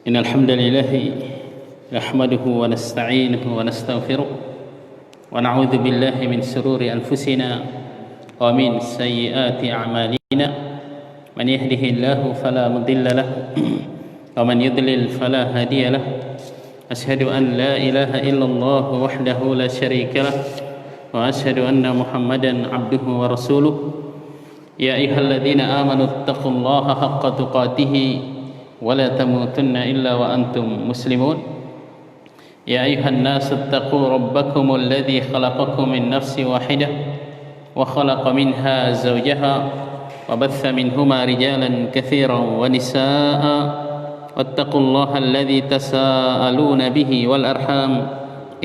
إن الحمد لله نحمده ونستعينه ونستغفره ونعوذ بالله من شرور أنفسنا ومن سيئات أعمالنا من يهده الله فلا مضل له ومن يضلل فلا هادي له أشهد أن لا إله إلا الله وحده لا شريك له وأشهد أن محمدا عبده ورسوله يا أيها الذين آمنوا اتقوا الله حق تقاته ولا تموتن إلا وأنتم مسلمون يا أيها الناس اتقوا ربكم الذي خلقكم من نفس واحدة وخلق منها زوجها وبث منهما رجالا كثيرا ونساء واتقوا الله الذي تساءلون به والأرحام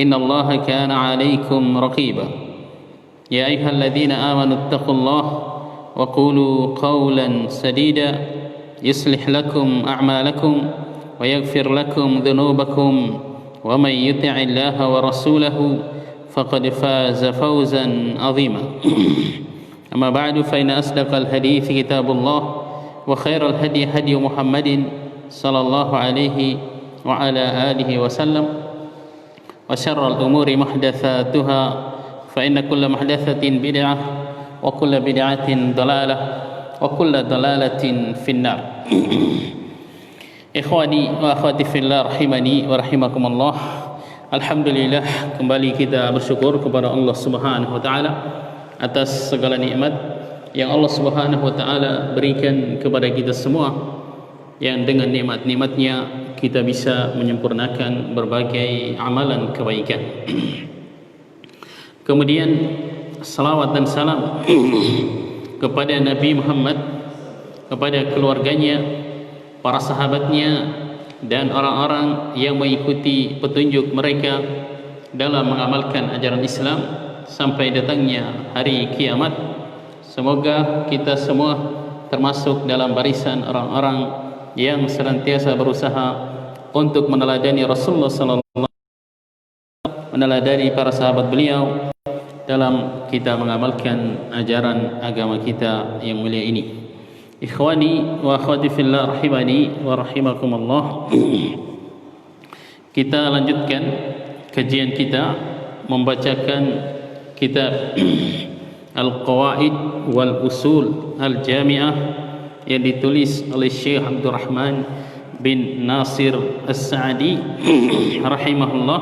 إن الله كان عليكم رقيبا يا أيها الذين آمنوا اتقوا الله وقولوا قولا سديدا يصلح لكم أعمالكم ويغفر لكم ذنوبكم ومن يطع الله ورسوله فقد فاز فوزا عظيما أما بعد فإن أصدق الحديث كتاب الله وخير الهدي هدي محمد صلى الله عليه وعلى آله وسلم وشر الأمور محدثاتها فإن كل محدثة بدعة وكل بدعة ضلالة وكل ضلالة في النار. Ikhwani wa akhwati fillah rahimani wa rahimakumullah. Alhamdulillah, kembali kita bersyukur kepada Allah Subhanahu wa taala atas segala nikmat yang Allah Subhanahu wa taala berikan kepada kita semua, yang dengan nikmat-nikmatnya kita bisa menyempurnakan berbagai amalan kebaikan. Kemudian salawat dan salam kepada Nabi Muhammad, kepada keluarganya, para sahabatnya, dan orang-orang yang mengikuti petunjuk mereka dalam mengamalkan ajaran Islam sampai datangnya hari kiamat. Semoga kita semua termasuk dalam barisan orang-orang yang senantiasa berusaha untuk meneladani Rasulullah sallallahu alaihi wasallam, meneladani para sahabat beliau dalam kita mengamalkan ajaran agama kita yang mulia ini. Ikhwani wa akhwati fillah rahimani wa rahimakumullah. Kita lanjutkan kajian kita membacakan kitab Al-Qawaid wal Usul Al-Jami'ah yang ditulis oleh Syekh Abdul Rahman bin Nasir As-Sa'di rahimahullah,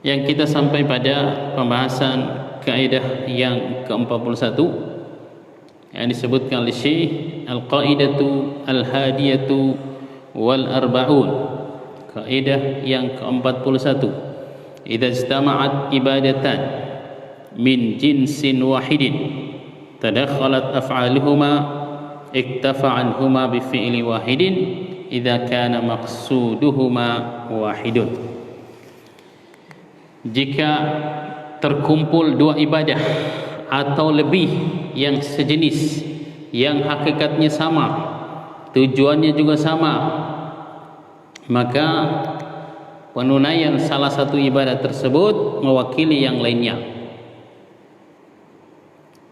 yang kita sampai pada pembahasan kaidah yang ke-41 yang disebutkan oleh Syekh Al-Qaidatu Al-Hadiyatu wal Arba'un. Kaidah yang ke-41, idza istama'at ibadatan min jinsin wahidin tadakhalat af'aluhuma iktafa anhuma bi fi'li wahidin idza kana maqsuduhuma wahidun. Jika terkumpul dua ibadah atau lebih yang sejenis, yang hakikatnya sama, tujuannya juga sama, maka penunaian salah satu ibadah tersebut mewakili yang lainnya.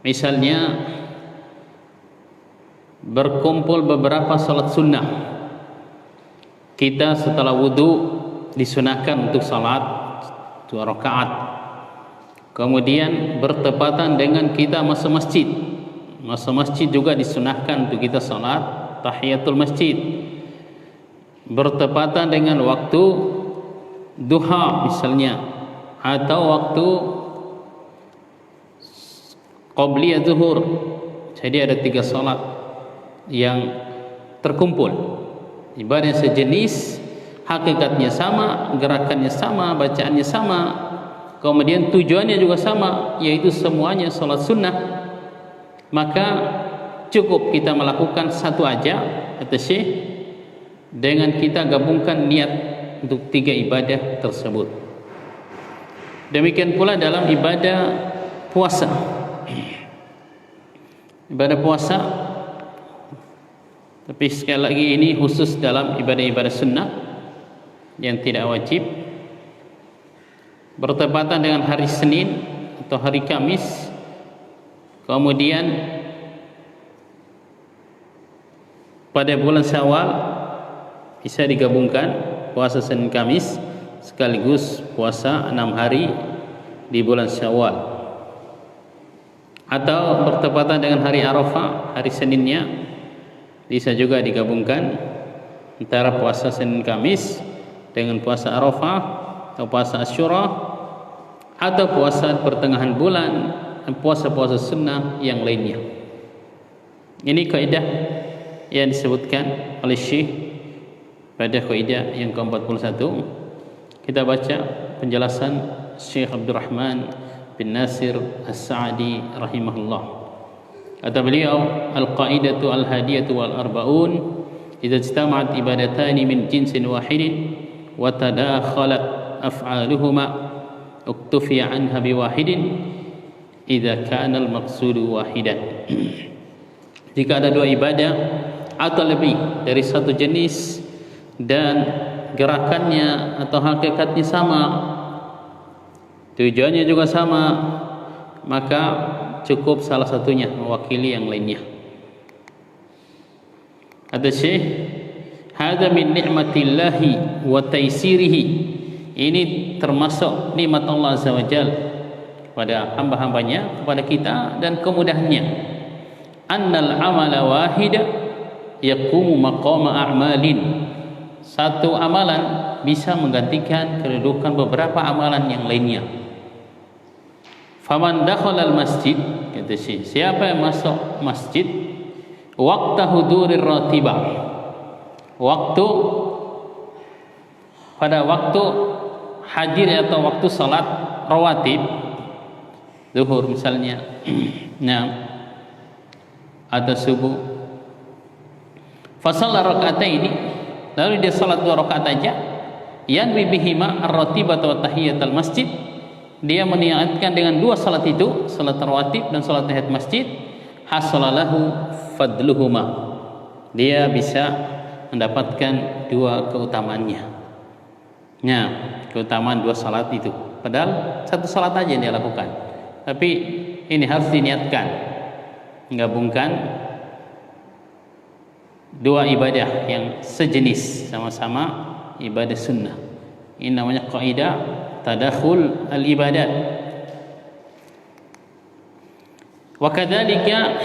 Misalnya berkumpul beberapa salat sunnah, kita setelah wudu disunahkan untuk salat 2 rakaat. Kemudian bertepatan dengan kita masuk masjid. Masuk masjid juga disunahkan untuk kita salat tahiyatul masjid. Bertepatan dengan waktu duha misalnya, atau waktu qabliyah zuhur. Jadi ada 3 salat yang terkumpul. Ibadah sejenis, hakikatnya sama, gerakannya sama, bacaannya sama, kemudian tujuannya juga sama, yaitu semuanya salat sunnah. Maka cukup kita melakukan satu aja, kata Syekh, dengan kita gabungkan niat untuk 3 ibadah tersebut. Demikian pula dalam ibadah puasa. Ibadah puasa, tapi sekali lagi ini khusus dalam ibadah-ibadah sunnah yang tidak wajib, bertepatan dengan hari Senin atau hari Kamis, kemudian pada bulan Syawal Bisa digabungkan puasa Senin Kamis sekaligus puasa 6 hari di bulan Syawal, atau bertepatan dengan hari Arafah, hari Seninnya bisa juga digabungkan antara puasa Senin Kamis dengan puasa Arafah atau puasa Asyura, atau puasa pertengahan bulan dan puasa-puasa sunnah yang lainnya. Ini kaidah yang disebutkan oleh Syekh pada kaidah yang ke-41. Kita baca penjelasan Syekh Abdurrahman bin Nasir As-Sa'di rahimahullah. Kata beliau, al-qaidatu al-hadiyatu wal-arba'un idza ijtama'at ibadatani min jinsin wahidin wa tadakhalat af'aluhuma uktufiya anha biwahidin idza kana al-maqsudu wahidan. Jika ada dua ibadah atau lebih dari satu jenis dan gerakannya atau hakikatnya sama, tujuannya juga sama, maka cukup salah satunya mewakili yang lainnya. Kata Syekh, hadza min ni'matillahi wa taysirihi. Ini termasuk nikmat Allah Azza wa Jalla kepada hamba-hambanya, kepada kita, dan kemudahannya. Annal amala wahida yaqumu maqama a'malin. Satu amalan bisa menggantikan kedudukan beberapa amalan yang lainnya. Faman dakhala al-masjid, kata Syekh, siapa yang masuk masjid waqta hudurir ratibah, pada waktu hadir atau waktu salat rawatib, zuhur misalnya, nah, atau subuh, fasalla raka'ataini, lalu dia salat 2 rakaat aja, yanwi bihima ar-ratibah wa tahiyatul masjid, dia meniatkan dengan 2 salat itu, salat rawatib dan salat tahiyat masjid, hasalalahu fadluhuma, dia bisa mendapatkan 2 keutamaannya. Nah, keutamaan 2 salat itu, padahal 1 salat aja yang dia lakukan, tapi ini harus diniatkan, menggabungkan 2 ibadah yang sejenis, sama-sama ibadah sunnah. Ini namanya kaidah tadakhul al-ibadat. Wa kadzalika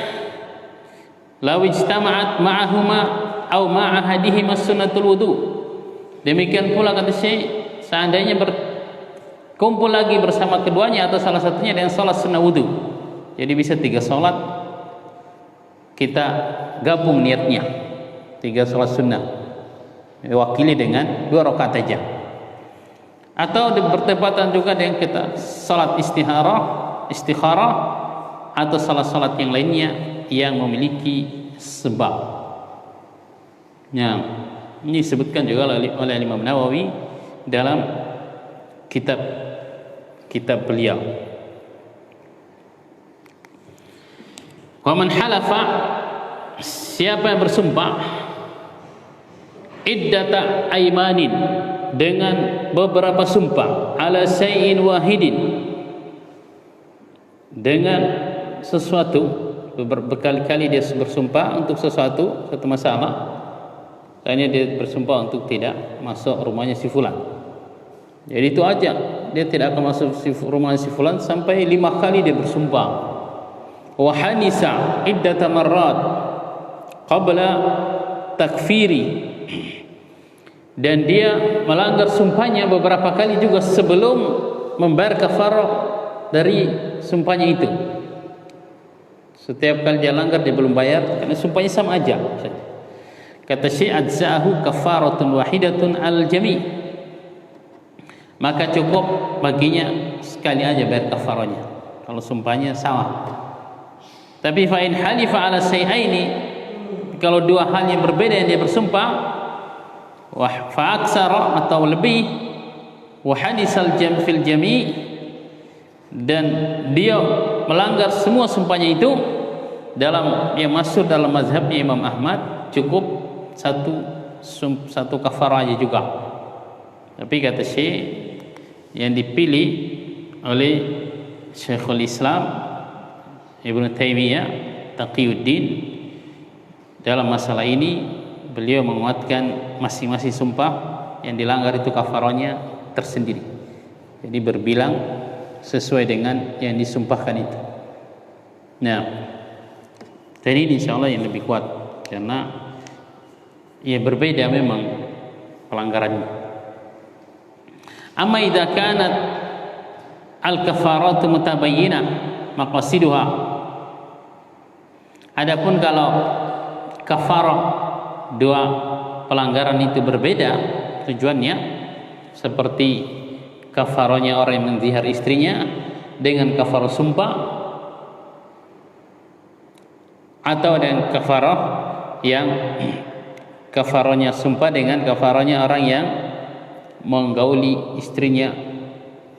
law ijtama'at ma'ahuma aw ma'a ahadihima sunnatul wudu. Demikian pula kata Syekh, seandainya berkumpul lagi bersama keduanya atau salah satunya dengan salat sunnah wudu. Jadi bisa 3 salat kita gabung niatnya, 3 salat sunnah diwakili dengan 2 rakaat aja, atau bertepatan juga dengan kita salat istikharah atau salat-salat yang lainnya yang memiliki sebab. Nah, ini disebutkan juga oleh Imam Nawawi dalam kitab beliau. Wa man halafa, siapa yang bersumpah iddata aimanin, dengan beberapa sumpah, ala syai'in wahidin, dengan sesuatu, berkali-kali dia bersumpah untuk satu masalah. Tanya dia bersumpah untuk tidak masuk rumahnya si fulan, jadi itu aja, dia tidak akan masuk rumahnya si fulan sampai 5 kali dia bersumpah. Wa hanisa iddata marrat qabla takfiri, dan dia melanggar sumpahnya beberapa kali juga sebelum membayar kafarah dari sumpahnya itu. Setiap kali dia langgar dia belum bayar karena sumpahnya sama aja. Kata Syekh, adza'ahu kafaratun wahidatun al-jami', maka cukup baginya sekali aja bayar kafarahnya kalau sumpahnya sama. Tapi fa in halifa ala syai'aini, kalau 2 hal yang berbeda yang dia bersumpah, wa fa aksara atau lebih, wa hadisal fil jami', dan dia melanggar semua sumpahnya itu, dalam yang masuk dalam mazhabnya Imam Ahmad, cukup satu kafarah aja juga. Tapi kata Syekh, yang dipilih oleh Syekhul Islam Ibnu Taimiyah Taqiyuddin dalam masalah ini beliau menguatkan masing-masing sumpah yang dilanggar itu kafarahnya tersendiri. Jadi berbilang sesuai dengan yang disumpahkan itu. Nah, dan ini insyaallah yang lebih kuat karena ya berbeda memang pelanggarannya. Amma idza kanat al-kafaratu mutabayyinah maqasiduha. Adapun kalau kafarah dua pelanggaran itu berbeda tujuannya, seperti kafarahnya orang yang menzihar istrinya dengan kafarah sumpah, atau dengan kafarah yang kafarahnya sumpah dengan kafarahnya orang yang menggauli istrinya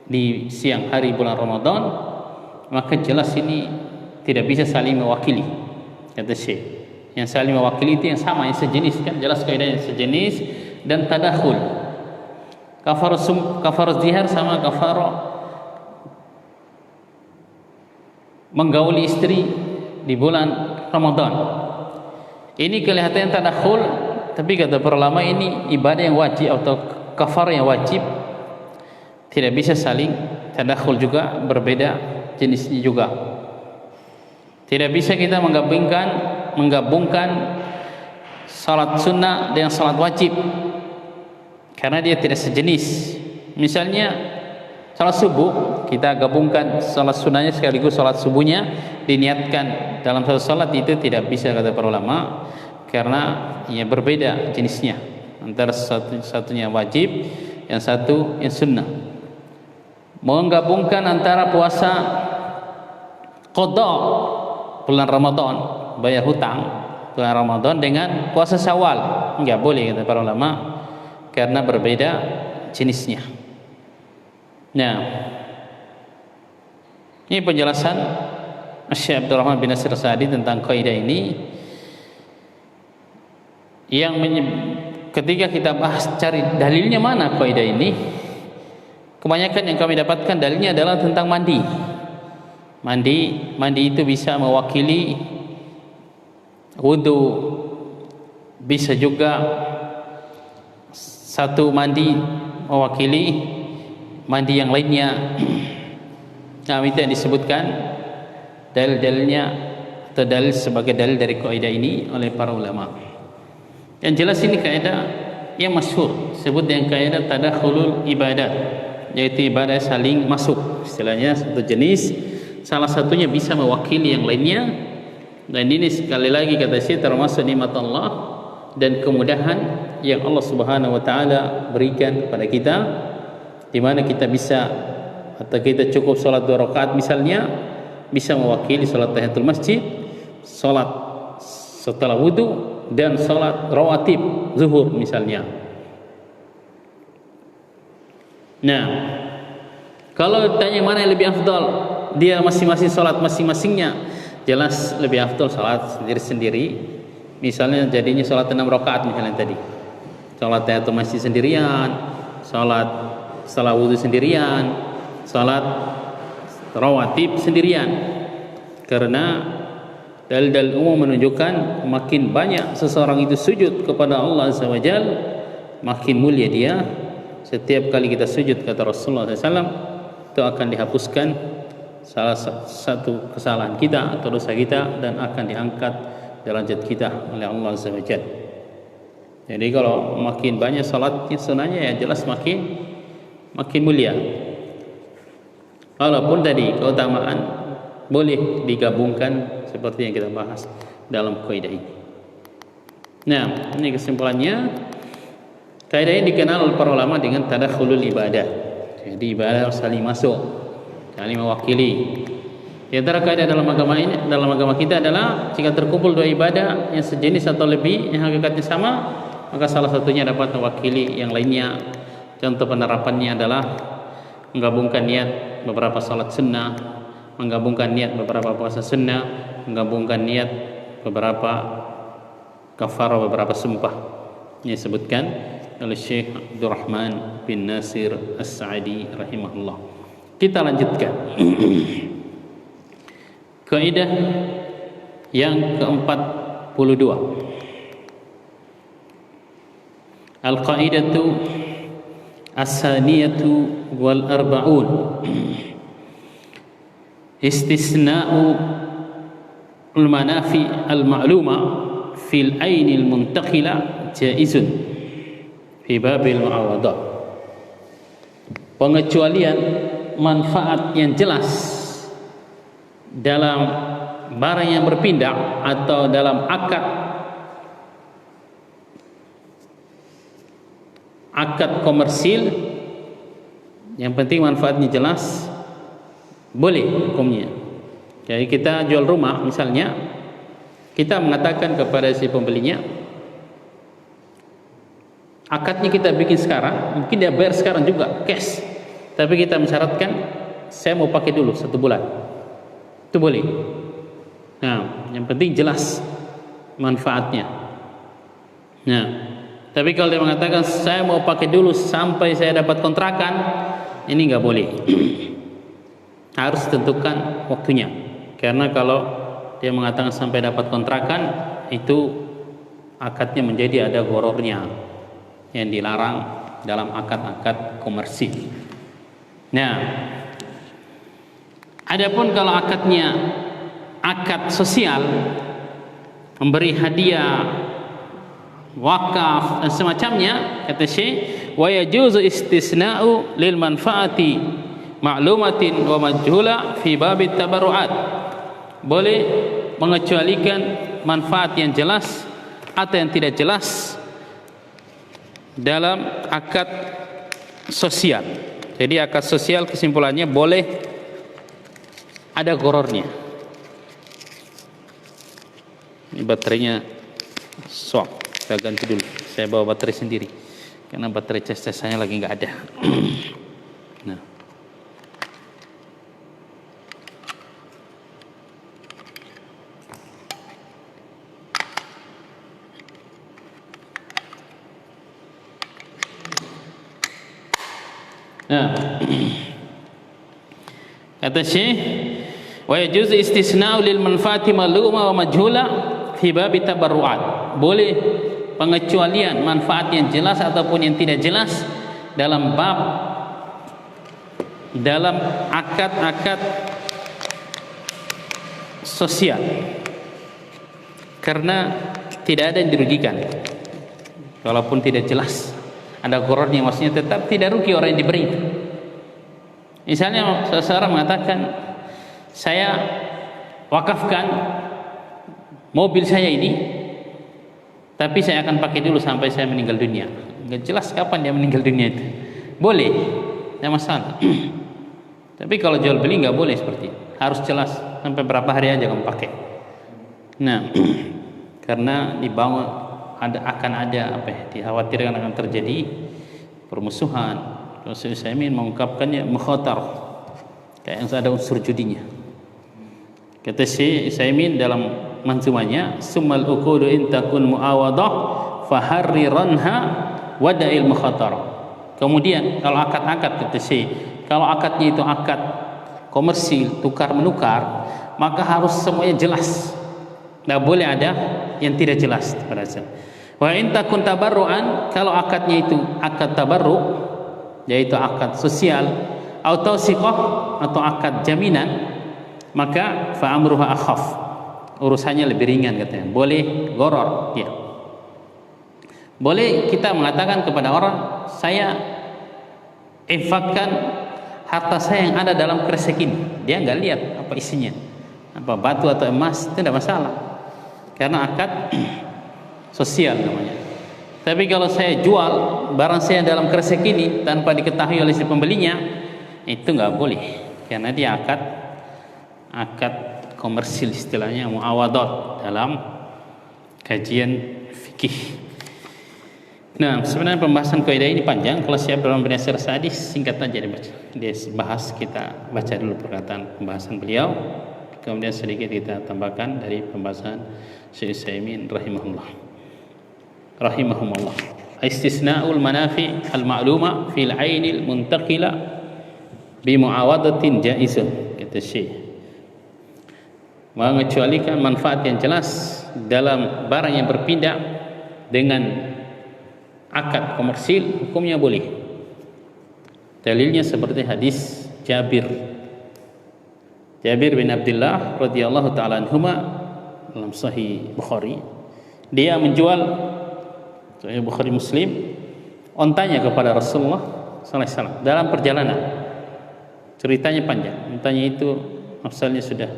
di siang hari bulan Ramadan, maka jelas ini tidak bisa saling mewakili, kata Syekh. Yang saling mewakili itu yang sama, yang sejenis, kan jelas kaidahnya sejenis. Dan tadakhul, kafarah zihar sama kafarah menggauli istri di bulan Ramadan. Ini kelihatan tadakhul, tapi kata para ulama ini ibadah yang wajib atau kafarah yang wajib, tidak bisa saling tadakhul juga, berbeda jenisnya juga. Tidak bisa kita menggabungkan salat sunnah dengan salat wajib, karena dia tidak sejenis. Misalnya salat subuh, kita gabungkan salat sunnahnya sekaligus salat subuhnya diniatkan dalam satu salat, itu tidak bisa kata para ulama, karena ya berbeda jenisnya, antara satunya wajib, yang satu yang sunnah. Menggabungkan antara puasa qada bulan Ramadan, bayar hutang bulan Ramadan, dengan puasa Syawal, enggak boleh kata para ulama, karena berbeda jenisnya. Nah, ini penjelasan Syekh Abdul Rahman bin Nasir Sa'di tentang kaidah ini, yang ketika kita bahas cari dalilnya mana kaidah ini, kebanyakan yang kami dapatkan dalilnya adalah tentang mandi. Mandi itu bisa mewakili wudu, bisa juga satu mandi mewakili mandi yang lainnya. Nah, itu yang disebutkan dalil-dalilnya, atau dalil sebagai dalil dari kaidah ini oleh para ulama. Yang jelas ini kaidah yang masyhur, sebut dengan kaidah tadakhulul ibadat, yaitu ibadah saling masuk, istilahnya satu jenis salah satunya bisa mewakili yang lainnya. Dan ini sekali lagi kata Syekh termasuk nikmat Allah dan kemudahan yang Allah Subhanahu wa taala berikan kepada kita, di mana kita bisa, atau kita cukup salat 2 rakaat misalnya, bisa mewakili salat tahiyatul masjid, salat setelah wudu, dan salat rawatib zuhur misalnya. Nah, kalau tanya mana yang lebih afdal, dia masing-masing salat masing-masingnya, jelas lebih afdal salat sendiri-sendiri. Misalnya jadinya salat 6 rakaat misalnya tadi, salat tahiyatul masjid sendirian, salat setelah wudu sendirian, salat rawatib sendirian. Karena dalil-dalil umum menunjukkan makin banyak seseorang itu sujud kepada Allah Azza wa Jalla, makin mulia dia. Setiap kali kita sujud, kata Rasulullah SAW, itu akan dihapuskan salah satu kesalahan kita atau dosa kita, dan akan diangkat derajat kita oleh Allah Azza wa Jalla. Jadi kalau makin banyak salatnya sunnahnya, ya jelas makin mulia. Walaupun tadi keutamaan boleh digabungkan seperti yang kita bahas dalam kaidah ini. Nah, ini kesimpulannya. Kaidah ini dikenal oleh para ulama dengan tadakhulul ibadah. Jadi ibadah harus saling masuk, saling mewakili. Di antara kaidah dalam agama ini, dalam agama kita adalah jika terkumpul 2 ibadah yang sejenis atau lebih, yang hakikatnya sama, maka salah satunya dapat mewakili yang lainnya. Contoh penerapannya adalah menggabungkan niat beberapa salat sunnah, menggabungkan niat beberapa puasa sunnah, menggabungkan niat beberapa kafarah, beberapa sumpah. Ini disebutkan oleh Syekh Abdul Rahman bin Nasir As-Sa'di rahimahullah. Kita lanjutkan. Kaidah yang ke-42. Al-qaidatu as-saniyatu wal arba'un. Istisna'u al-manafi al-ma'luma fil ainil muntaqila jaizun fi babil mu'awadah. Pengecualian manfaat yang jelas dalam barang yang berpindah atau dalam akad komersil, yang penting manfaatnya jelas, boleh hukumnya. Jadi kita jual rumah misalnya, kita mengatakan kepada si pembelinya, akadnya kita bikin sekarang, mungkin dia bayar sekarang juga cash, tapi kita mensyaratkan saya mau pakai dulu 1 bulan, itu boleh. Nah, yang penting jelas manfaatnya. Nah, tapi kalau dia mengatakan saya mau pakai dulu sampai saya dapat kontrakan, ini nggak boleh. Harus tentukan waktunya. Karena kalau dia mengatakan sampai dapat kontrakan, itu akadnya menjadi ada gorornya yang dilarang dalam akad-akad komersil. Nah, adapun kalau akadnya akad sosial, memberi hadiah, wakaf dan semacamnya, kata Syekh, wa yajuzu istisna'u lil manfaati ma'lumatin wa majhula fi babit tabarruat. Boleh mengecualikan manfaat yang jelas atau yang tidak jelas dalam akad sosial. Jadi akad sosial kesimpulannya boleh ada gorornya. Ini baterainya swap. Saya ganti dulu. Saya bawa baterai sendiri karena baterai cas saya lagi nggak ada. Nah, kata Syekh, wa yajuzu istisna'u lil manfaati maluma wa majhula fi bab tabarruat. Boleh pengecualian manfaat yang jelas ataupun yang tidak jelas dalam akad-akad sosial, karena tidak ada yang dirugikan. Walaupun tidak jelas, ada gorornya, maksudnya tetap tidak rugi orang yang diberi. Misalnya seseorang mengatakan, saya wakafkan mobil saya ini, tapi saya akan pakai dulu sampai saya meninggal dunia. Nggak jelas kapan dia meninggal dunia itu. Boleh, tidak masalah. Tapi kalau jual beli nggak boleh seperti itu. Harus jelas sampai berapa hari aja kamu pakai. Nah, karena di bawah akan ada apa ya? Dikhawatirkan akan terjadi permusuhan. Rasul saya mengungkapkannya mukhatar, kayak yang ada unsur judinya. Kata Syekh Utsaimin dalam manzumanya, summal uqudu in takun muawadah faharriranha wada'il mukhatar. Kemudian kalau akad-akad, kata Syekh, kalau akadnya itu akad komersil, tukar menukar, maka harus semuanya jelas, tidak boleh ada yang tidak jelas pada saya. Wa in takun tabarruan, kalau akadnya itu akad tabarru, yaitu akad sosial, atau tawsiqah atau akad jaminan, maka fa amruha akhaf, urusannya lebih ringan katanya. Boleh goror, ya. Boleh kita mengatakan kepada orang, saya infakkan harta saya yang ada dalam kresek ini. Dia nggak lihat apa isinya, apa batu atau emas, itu tidak masalah, karena akad sosial namanya. Tapi kalau saya jual barang saya dalam kresek ini tanpa diketahui oleh si pembelinya, itu nggak boleh, karena dia akad komersil, istilahnya muawadat dalam kajian fikih. Nah, sebenarnya pembahasan kaidah ini panjang. Kalau siap dalam Baniasir Sadis, singkat aja dibaca. Dia bahas, kita baca dulu perkataan pembahasan beliau, kemudian sedikit kita tambahkan dari pembahasan Syekh Utsaimin rahimahumullah. Istisna'ul manafi al-ma'luma fil 'ainil muntaqila bi muawadatin jaizun, kata Syekh. Mengecualikan manfaat yang jelas dalam barang yang berpindah dengan akad komersil hukumnya boleh. Dalilnya seperti hadis Jabir bin Abdullah radhiyallahu taala anhuma dalam Sahih Bukhari. Dia menjual, Sahih Bukhari Muslim, ontanya kepada Rasulullah sallallahu alaihi wasallam dalam perjalanan. Ceritanya panjang. Ontanya itu asalnya sudah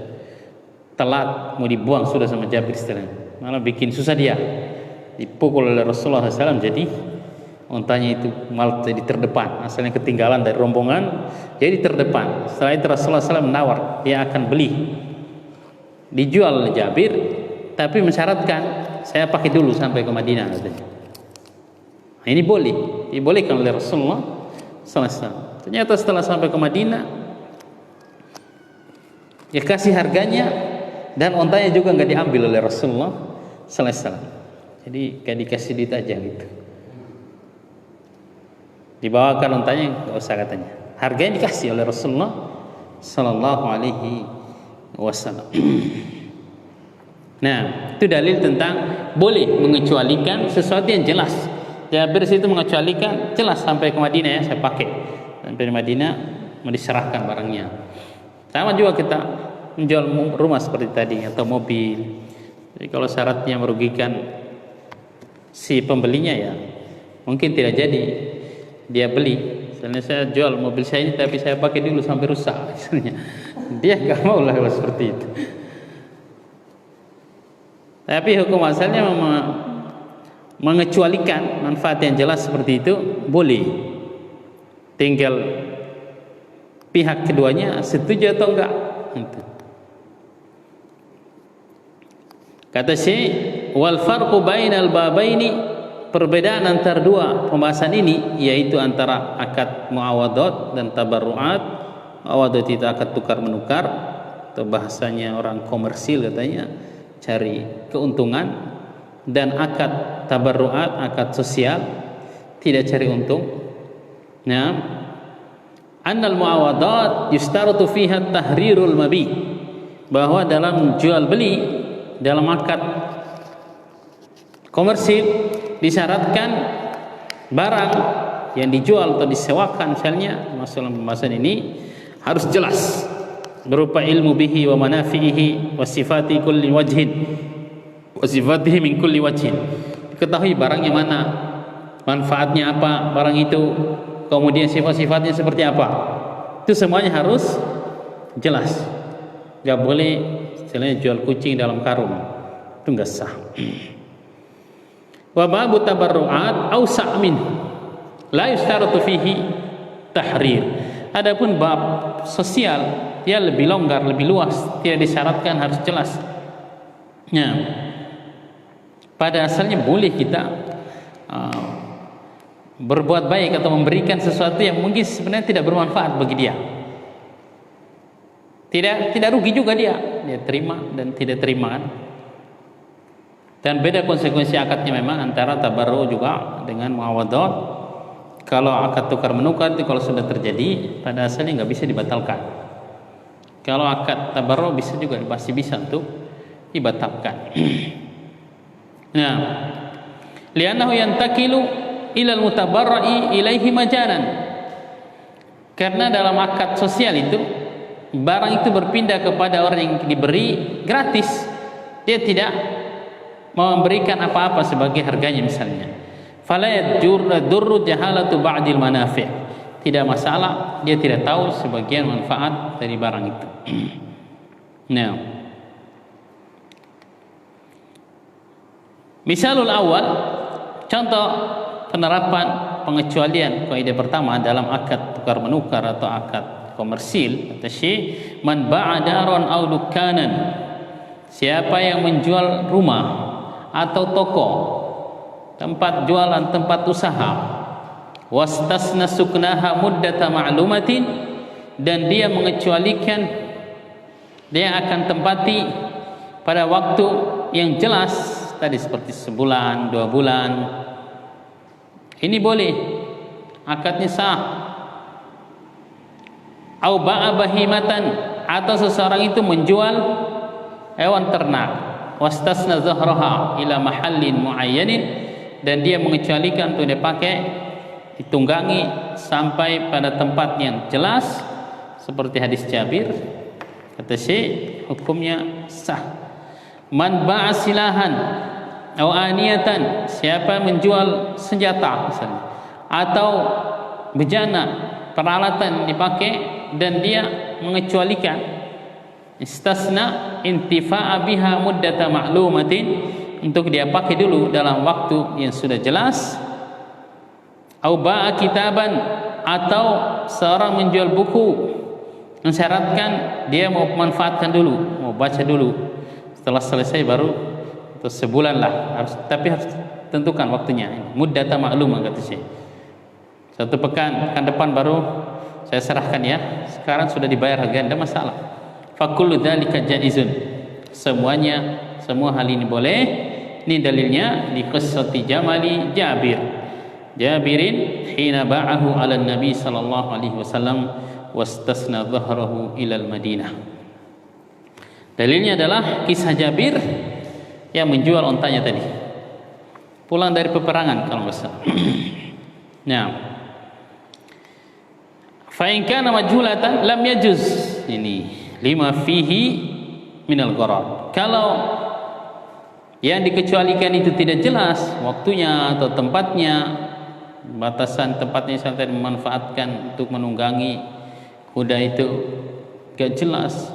telat, mau dibuang sudah sama Jabir istilahnya. Malah bikin susah dia. Dipukul oleh Rasulullah SAW, jadi ontanya itu malah jadi terdepan. Asalnya ketinggalan dari rombongan, jadi terdepan. Setelah itu Rasulullah SAW menawar, dia akan beli. Dijual oleh Jabir, tapi mensyaratkan saya pakai dulu sampai ke Madinah katanya. Nah, ini boleh, dibolehkan oleh Rasulullah SAW. Ternyata setelah sampai ke Madinah, dia kasih harganya dan ontanya juga nggak diambil oleh Rasulullah SAW. Jadi kayak dikasih duit aja gitu. Dibawakan ontanya, nggak usah katanya. Harganya dikasih oleh Rasulullah Sallallahu Alaihi Wasallam. Nah, itu dalil tentang boleh mengecualikan sesuatu yang jelas. Jabir situ mengecualikan jelas sampai ke Madinah ya saya pakai. Sampai di Madinah mau diserahkan barangnya. Sama juga kita menjual rumah seperti tadi atau mobil. Jadi kalau syaratnya merugikan si pembelinya ya mungkin tidak jadi dia beli. Misalnya saya jual mobil saya ini tapi saya pakai dulu sampai rusak misalnya. Dia nggak mau lah seperti itu. Tapi hukum asalnya mengecualikan manfaat yang jelas seperti itu boleh. Tinggal pihak keduanya setuju atau enggak. Kata Syekh, wal farqu bainal babaini, perbedaan antara dua pembahasan ini yaitu antara akad muawadhat dan tabarruat. Muawadhat itu akad tukar menukar atau bahasanya orang komersil katanya cari keuntungan, dan akad tabarruat akad sosial tidak cari untung. Nah, annal muawadhat yustaratu fiha tahrirul mabi, bahwa dalam jual beli dalam akad komersil disyaratkan barang yang dijual atau disewakan misalnya masalah pembahasan ini harus jelas berupa ilmu bihi wa manafihi wa sifati kulli wajhin wa sifatihi min kulli wajhin, diketahui barangnya mana, manfaatnya apa barang itu, kemudian sifat-sifatnya seperti apa, itu semuanya harus jelas. Gak boleh istilahnya jual kucing dalam karung, itu enggak sah. Wa babu tabarruat ausa' min la yustaratu fihi tahrir. Adapun bab sosial dia lebih longgar, lebih luas, tidak disyaratkan harus jelas. Nah, pada asalnya boleh kita berbuat baik atau memberikan sesuatu yang mungkin sebenarnya tidak bermanfaat bagi dia. Tidak rugi juga dia terima dan tidak terima kan. Dan beda konsekuensi akadnya memang antara tabarru juga dengan muawadhat. Kalau akad tukar menukar itu kalau sudah terjadi pada asalnya nggak bisa dibatalkan. Kalau akad tabarru bisa juga, masih bisa untuk dibatalkan. Nah, li'annahu yantakilu ilal mutabarra'i ilaihi majanan, karena dalam akad sosial itu barang itu berpindah kepada orang yang diberi gratis. Dia tidak memberikan apa-apa sebagai harganya misalnya. Fala yadurru jahalatu ba'dil manafi', tidak masalah dia tidak tahu sebagian manfaat dari barang itu. Nah, misalul awal, contoh penerapan pengecualian kaidah pertama dalam akad tukar menukar atau akad komersil, kata Syekh, man ba'a daron aw dukkanan, siapa yang menjual rumah atau toko, tempat jualan, tempat usaha, wastasna suknaha muddata ma'lumatin, dan dia mengecualikan dia akan tempati pada waktu yang jelas tadi seperti sebulan, 2 bulan, ini boleh, akadnya sah. Au ba'a bahimatan, atau seseorang itu menjual hewan ternak, wastasna zahraha ila mahallin muayyanin, dan dia mengecualikan untuk dia pakai ditunggangi sampai pada tempat yang jelas seperti hadis Jabir, kata Syekh, hukumnya sah. Man ba'a silahan atau aniyatan, siapa menjual senjata misalnya atau bejana, peralatan dipakai, dan dia mengecualikan, istasna intifa'a biha muddata ma'lumatin, untuk dia pakai dulu dalam waktu yang sudah jelas, au ba'a kitaban, atau seorang menjual buku mensyaratkan dia mau manfaatkan dulu, mau baca dulu, setelah selesai baru, atau sebulan lah, tapi harus tentukan waktunya, muddata ma'lumah kata saya. 1 pekan depan baru saya serahkan ya, sekarang sudah dibayar harga, tidak masalah. Fakullu dzalika jaizun, semua hal ini boleh. Ini dalilnya di qissati jamali Jabirin hina ba'ahu 'ala Nabi sallallahu alaihi wasallam wastasna dhahrahu ila al-Madinah. Dalilnya adalah kisah Jabir yang menjual ontanya tadi pulang dari peperangan kalau enggak salah. Nah, fa in kana majhulatan lam yajuz, ini lima fihi minal gharar. Kalau yang dikecualikan itu tidak jelas waktunya atau tempatnya, batasan tempatnya sampai memanfaatkan untuk menunggangi kuda itu gak jelas,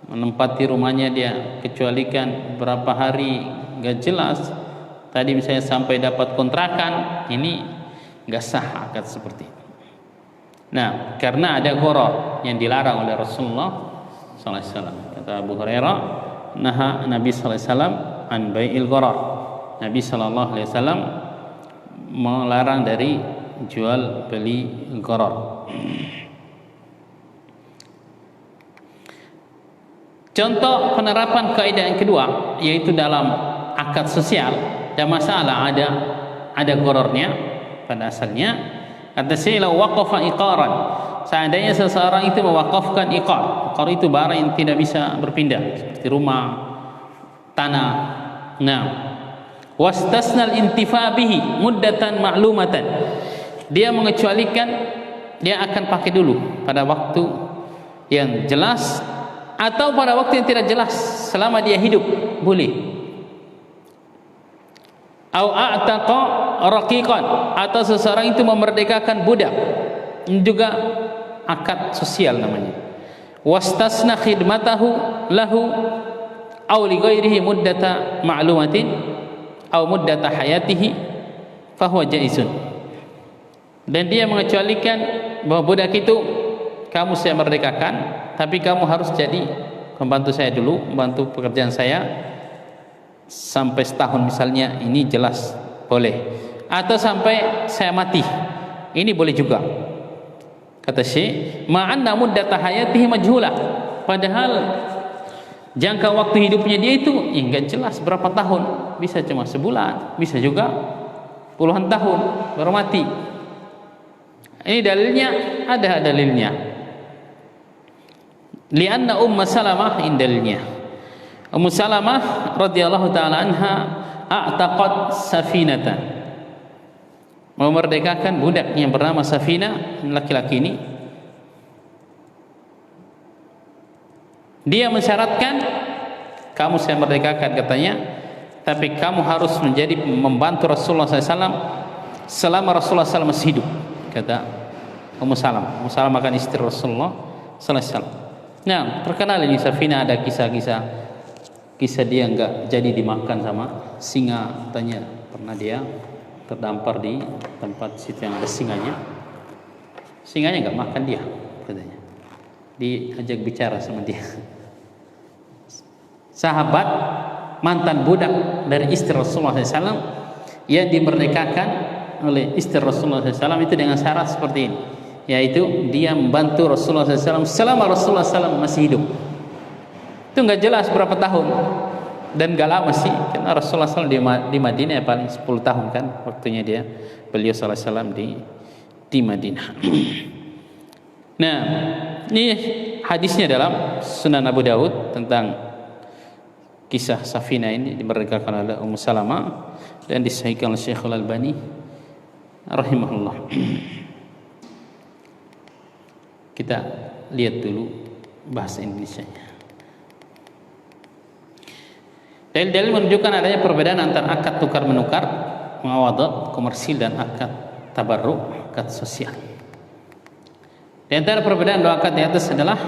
menempati rumahnya dia kecualikan berapa hari gak jelas, tadi misalnya sampai dapat kontrakan, ini gak sah akad seperti itu. Nah, karena ada gharar yang dilarang oleh Rasulullah SAW. Kata Abu Hurairah, naha Nabi SAW an bai'il gharar. Nabi SAW melarang dari jual beli gharar. Contoh penerapan kaidah yang kedua, yaitu dalam akad sosial dan masalah ada ghararnya pada asalnya. Kata saya, la waqafa iqaran, seandainya seseorang itu mewakafkan iqar itu barang yang tidak bisa berpindah seperti rumah, tanah. Nah, wastasnal intifa bihi muddatan ma'lumatan, dia mengecualikan dia akan pakai dulu pada waktu yang jelas atau pada waktu yang tidak jelas selama dia hidup boleh. Au a'taqa raqiqan, atau seseorang itu memerdekakan budak, ini juga akad sosial namanya. Wastasna khidmatahu lahu au li ghairihi muddata ma'lumatin au muddata hayatihi fahuwa jaizun, dan dia mengecualikan bahwa budak itu kamu saya merdekakan, tapi kamu harus jadi pembantu saya dulu, membantu pekerjaan saya sampai setahun misalnya, ini jelas boleh, atau sampai saya mati, ini boleh juga. Kata Syekh, ma'anna muddata hayatihi majhulah, padahal jangka waktu hidupnya dia itu enggak jelas berapa tahun, bisa cuma sebulan, bisa juga puluhan tahun baru mati. Ini dalilnya, ada dalilnya. Lianna Salamah, ini dalilnya. Salamah radhiyallahu taala anha a'taqat safinatan, memerdekakan budak yang bernama Safina, laki-laki ini. Dia mensyaratkan, kamu saya merdekakan katanya, tapi kamu harus menjadi membantu Rasulullah SAW selama Rasulullah SAW masih hidup, kata Salamah. Salamah kan istri Rasulullah SAW. Nah, terkenal ini Safina, ada kisah dia enggak jadi dimakan sama singa, katanya pernah dia terdampar di tempat situ yang ada singanya enggak makan dia, katanya diajak bicara sama dia. Sahabat mantan budak dari istri Rasulullah SAW yang dimerdekakan oleh istri Rasulullah SAW itu dengan syarat seperti ini, yaitu dia membantu Rasulullah SAW selama Rasulullah SAW masih hidup. Itu nggak jelas berapa tahun dan nggak lama sih, karena Rasulullah SAW di Madinah ya paling 10 tahun kan waktunya beliau SAW di Madinah. Nah, ini hadisnya dalam Sunan Abu Daud tentang kisah Safina ini dimerdekakan oleh Salamah. dan disahihkan oleh Syekh Al-Albani rahimahullah. Kita lihat dulu bahasa Indonesianya. Dalil-dalil menunjukkan adanya perbedaan antara akad tukar menukar, muawadat komersil, dan akad tabarruk, akad sosial. Di antara perbedaan dua akad di atas adalah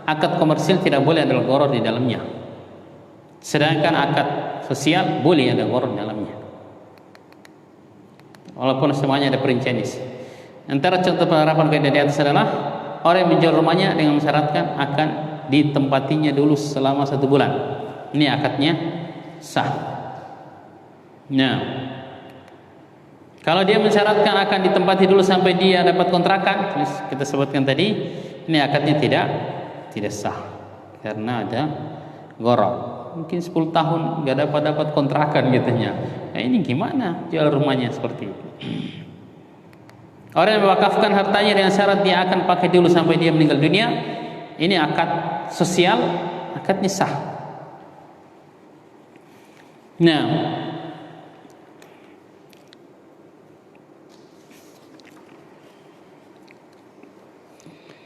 akad komersil tidak boleh ada gharar di dalamnya, sedangkan akad sosial boleh ada gharar di dalamnya, walaupun semuanya ada perincian. Antara contoh penerapan kaidah di atas adalah orang yang menjual rumahnya dengan mensyaratkan akan ditempatinya dulu selama 1 bulan. Ini akadnya sah. Nah, kalau dia mensyaratkan akan ditempati dulu sampai dia dapat kontrakan, kita sebutkan tadi, ini akadnya tidak sah karena ada gharar. Mungkin 10 tahun nggak dapat kontrakan gitunya. Nah, ini gimana jual rumahnya seperti itu? Orang yang mewakafkan hartanya dengan syarat dia akan pakai dulu sampai dia meninggal dunia, ini akad sosial, akadnya sah. Nah,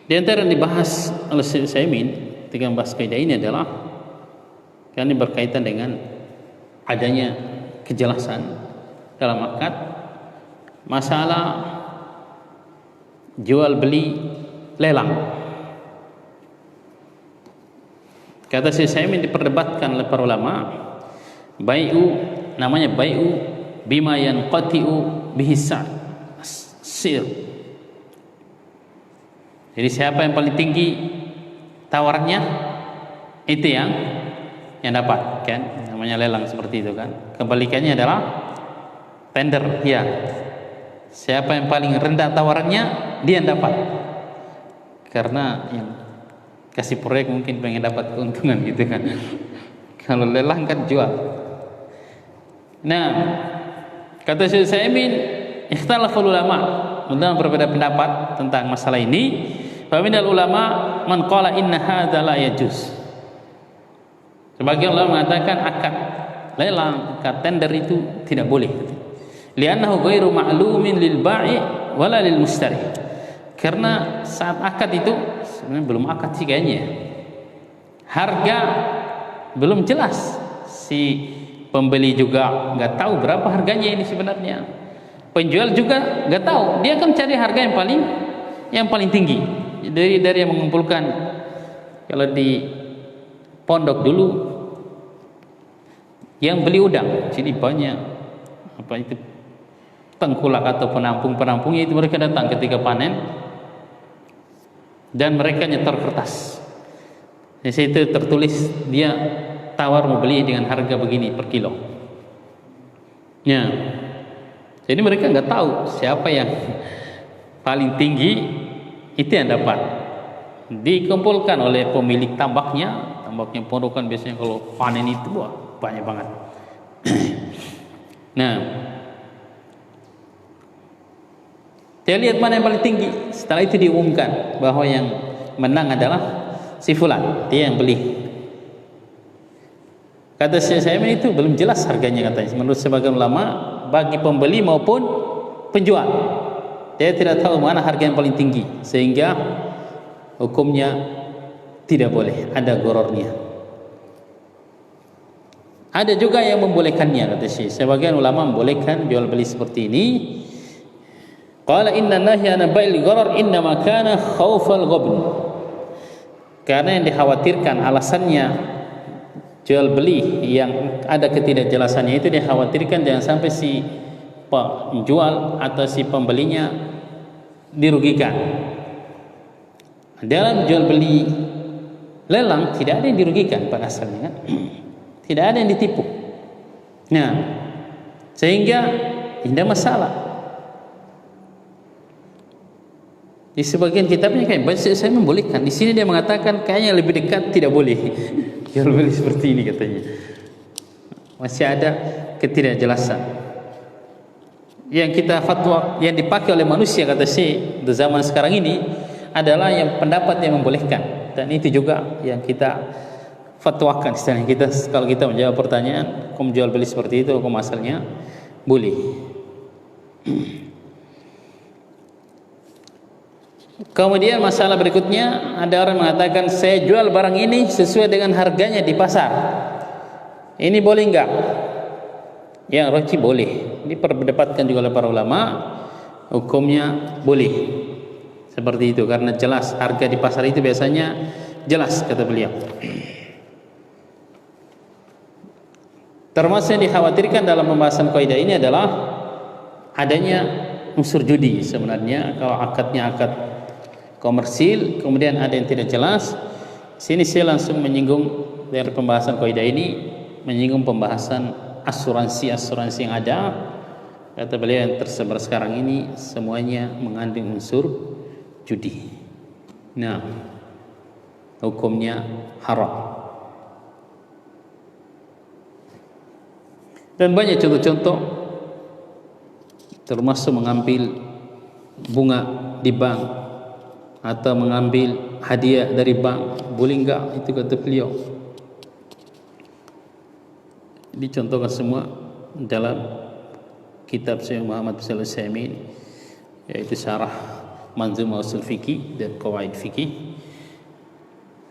di antara yang dibahas oleh Syekh Utsaimin ketika membahas kaidah ini adalah karena ini berkaitan dengan adanya kejelasan dalam akad masalah jual beli lelang. Kata Syekh Utsaimin diperdebatkan oleh para ulama, namanya bai'u bima yanqati'u bihi sir. Jadi siapa yang paling tinggi tawarannya, itu yang dapat, kan? Namanya lelang seperti itu, kan? Kebalikannya adalah tender, ya. Siapa yang paling rendah tawarannya, dia yang dapat. Karena yang kasih proyek mungkin pengen dapat keuntungan gitu, kan? Kalau lelang kan jual. Nah, kata Syekh Utsaimin, ikhtalaful ulama, dalam berbeda pendapat tentang masalah ini. Fa minal ulama man qala inna hadza la yajuz. Sebagian ulama mengatakan akad lelang, akad tender itu tidak boleh. Li'annahu ghairu ma'lumin lil ba'i wala lil mustari. Karena saat akad itu sebenarnya belum akad sih kayaknya. Harga belum jelas. Si pembeli juga nggak tahu berapa harganya ini sebenarnya. Penjual juga nggak tahu. Dia akan cari harga yang paling tinggi. Dari yang mengumpulkan, kalau di pondok dulu yang beli udang, jadi banyak apa itu tengkulak atau penampungnya itu mereka datang ketika panen dan mereka nyetor kertas. Di situ tertulis dia tawar mau beli dengan harga begini per kilo. Ya, jadi mereka nggak tahu siapa yang paling tinggi, itu yang dapat. Dikumpulkan oleh pemilik tambaknya pondokan biasanya kalau panen itu banyak banget. Nah, dia lihat mana yang paling tinggi. Setelah itu diumumkan bahwa yang menang adalah si fulan, dia yang beli. Kata saya itu belum jelas harganya, katanya. Menurut sebagian ulama, bagi pembeli maupun penjual, dia tidak tahu mana harga yang paling tinggi, sehingga hukumnya tidak boleh, ada gorornya. Ada juga yang membolehkannya, kata Syekh. Sebagian ulama membolehkan jual beli seperti ini. Qala inna nahya an bai'il gharar inna ma kana khaufal ghabn. Karena yang dikhawatirkan, alasannya jual beli yang ada ketidakjelasannya itu dikhawatirkan jangan sampai si penjual atau si pembelinya dirugikan. Dalam jual beli lelang tidak ada yang dirugikan pada asalnya, kan? Tidak ada yang ditipu. Nah, sehingga tidak masalah. Di sebagian kitabnya kayak saya membolehkan. Di sini dia mengatakan kayaknya lebih dekat tidak boleh jual beli seperti ini, katanya. Masih ada ketidakjelasan. Yang kita fatwa, yang dipakai oleh manusia, kata Syekh, di zaman sekarang ini adalah yang pendapat yang membolehkan, dan itu juga yang kita fatwakan. Istilahnya kita, kalau kita menjawab pertanyaan hukum jual beli seperti itu, hukum asalnya boleh. Kemudian masalah berikutnya, ada orang mengatakan saya jual barang ini sesuai dengan harganya di pasar. Ini boleh enggak? Ya, roci boleh. Diperdebatkan juga oleh para ulama, hukumnya boleh. Seperti itu karena jelas harga di pasar itu biasanya jelas kata beliau. Termasuk yang dikhawatirkan dalam pembahasan kaidah ini adalah adanya unsur judi sebenarnya. Kalau akadnya akad komersil, kemudian ada yang tidak jelas. Sini saya langsung menyinggung dari pembahasan kaidah ini, menyinggung pembahasan asuransi yang ada. Kata beliau yang tersebar sekarang ini semuanya mengandung unsur judi. Nah, hukumnya haram. Dan banyak contoh-contoh, termasuk mengambil bunga di bank atau mengambil hadiah dari bank, boleh enggak? Itu kata beliau. Dicontohkan semua dalam kitab Syekh Muhammad bin Shalih Al-Utsaimin, yaitu Syarah Manzumah Ushul Fiqih dan Qawaid Fiqih.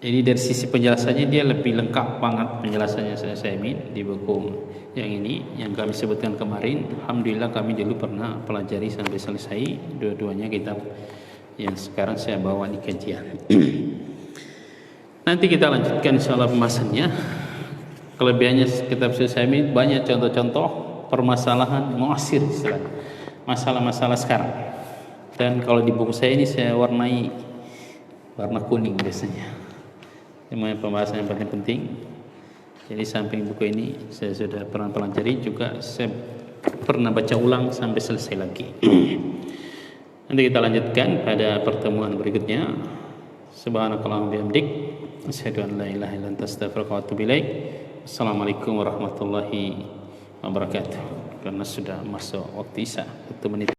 Ini dari sisi penjelasannya dia lebih lengkap banget penjelasannya Syekh Utsaimin di buku yang ini yang kami sebutkan kemarin. Alhamdulillah kami dulu pernah pelajari sampai selesai dua-duanya kitab yang sekarang saya bawa di kajian. Nanti kita lanjutkan insyaallah pembahasannya. Kelebihannya kitab Syekh Utsaimin banyak contoh-contoh permasalahan muasir, masalah-masalah sekarang. Dan kalau di buku saya ini saya warnai warna kuning biasanya. Ini pembahasan yang paling penting. Jadi samping buku ini saya sudah pernah pelajari, juga saya pernah baca ulang sampai selesai lagi. Nanti kita lanjutkan pada pertemuan berikutnya. Subhanakallahumma bihamdik, asyhadu an la ilaha illa anta, astaghfiruka wa atubu ilaik. Assalamualaikum warahmatullahi wabarakatuh. Karena sudah masuk waktu Isya, 1 menit.